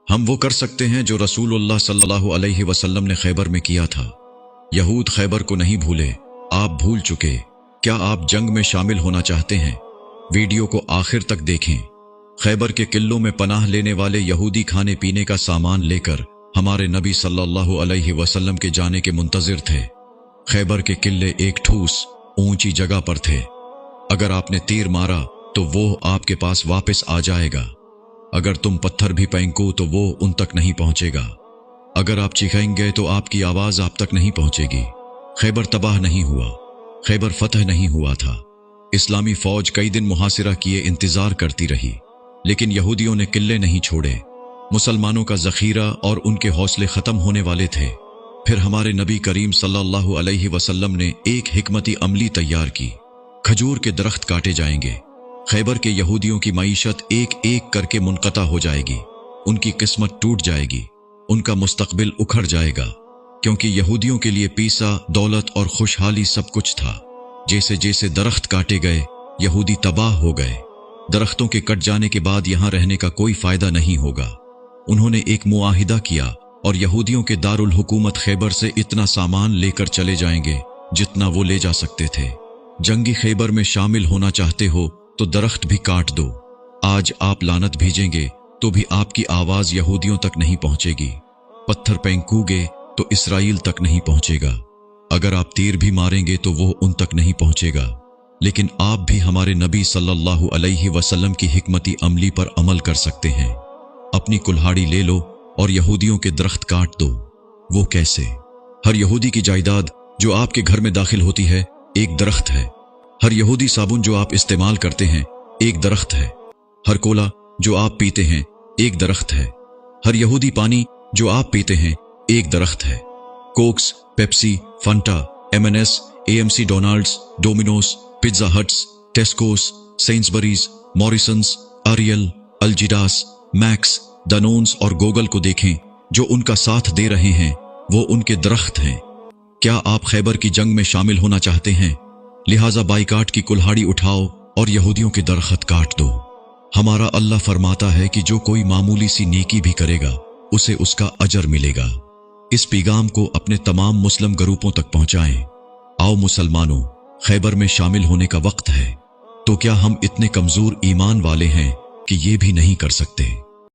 हम वो कर सकते हैं जो रसूलुल्लाह सल्लल्लाहु अलैहि वसल्लम ने खैबर में किया था। यहूद खैबर को नहीं भूले, आप भूल चुके। क्या आप जंग में शामिल होना चाहते हैं? वीडियो को आखिर तक देखें। खैबर के किलों में पनाह लेने वाले यहूदी खाने पीने का सामान लेकर हमारे नबी सल्लल्लाहु अलैहि वसल्लम के जाने के मुंतजिर थे। खैबर के किले एक ठूस ऊंची जगह पर थे। अगर आपने तीर मारा तो वो आपके पास वापस आ जाएगा। अगर तुम पत्थर भी फेंको तो वो उन तक नहीं पहुंचेगा। अगर आप चिखाएंगे तो आपकी आवाज आप तक नहीं पहुंचेगी। खैबर तबाह नहीं हुआ, खैबर फतह नहीं हुआ था। इस्लामी फौज कई दिन मुहासिरा किए इंतजार करती रही, लेकिन यहूदियों ने किले नहीं छोड़े। मुसलमानों का जखीरा और उनके हौसले खत्म होने वाले थे। फिर हमारे नबी करीम सल्लल्लाहु अलैहि वसल्लम ने एक हिकमती अमली तैयार की। खजूर के दरख्त काटे जाएंगे। खैबर के यहूदियों की मईशत एक एक करके मुनक़ता हो जाएगी। उनकी किस्मत टूट जाएगी, उनका मुस्तकबिल उखड़ जाएगा, क्योंकि यहूदियों के लिए पीसा, दौलत और खुशहाली सब कुछ था। जैसे जैसे दरख्त काटे गए, यहूदी तबाह हो गए। दरख्तों के कट जाने के बाद यहां रहने का कोई फायदा नहीं होगा। उन्होंने एक मुआहिदा किया और यहूदियों के दारुल हुकूमत खैबर से इतना सामान लेकर चले जाएंगे जितना वो ले जा सकते थे। जंगी खैबर में शामिल होना चाहते हो तो दरख्त भी काट दो। आज आप लानत भेजेंगे तो भी आपकी आवाज यहूदियों तक नहीं पहुंचेगी। पत्थर फेंकोगे तो इसराइल तक नहीं पहुंचेगा। अगर आप तीर भी मारेंगे तो वो उन तक नहीं पहुंचेगा। लेकिन आप भी हमारे नबी सल्लल्लाहु अलैहि वसल्लम की हिकमती अमली पर अमल कर सकते हैं। अपनी कुल्हाड़ी ले लो और यहूदियों के दरख्त काट दो। वो कैसे? हर यहूदी की जायदाद जो आपके घर में दाखिल होती है एक दरख्त है। हर यहूदी साबुन जो आप इस्तेमाल करते हैं एक दरख्त है। हर कोला जो आप पीते हैं एक दरख्त है। हर यहूदी पानी जो आप पीते हैं एक दरख्त है। Cokes, Pepsi, Fanta, M&S, AMC, Donalds, Dominos, pizza huts, Tescos, Sainsburys, Morrisons, Ariel, अल्जिडास, मैक्स, दानोन्स और गोगल को देखें। जो उनका साथ दे रहे हैं वो उनके दरख्त हैं। क्या आप खैबर की जंग में शामिल होना चाहते हैं? लिहाजा बाइकाट की कुल्हाड़ी उठाओ और यहूदियों के दरख्त काट दो। हमारा अल्लाह फरमाता है कि जो कोई मामूली सी नेकी भी करेगा उसे उसका अजर मिलेगा। इस पैगाम को अपने तमाम मुस्लिम ग्रुपों तक पहुंचाएं। आओ मुसलमानों, खैबर में शामिल होने का वक्त है। तो क्या हम इतने कमजोर ईमान वाले हैं कि ये भी नहीं कर सकते?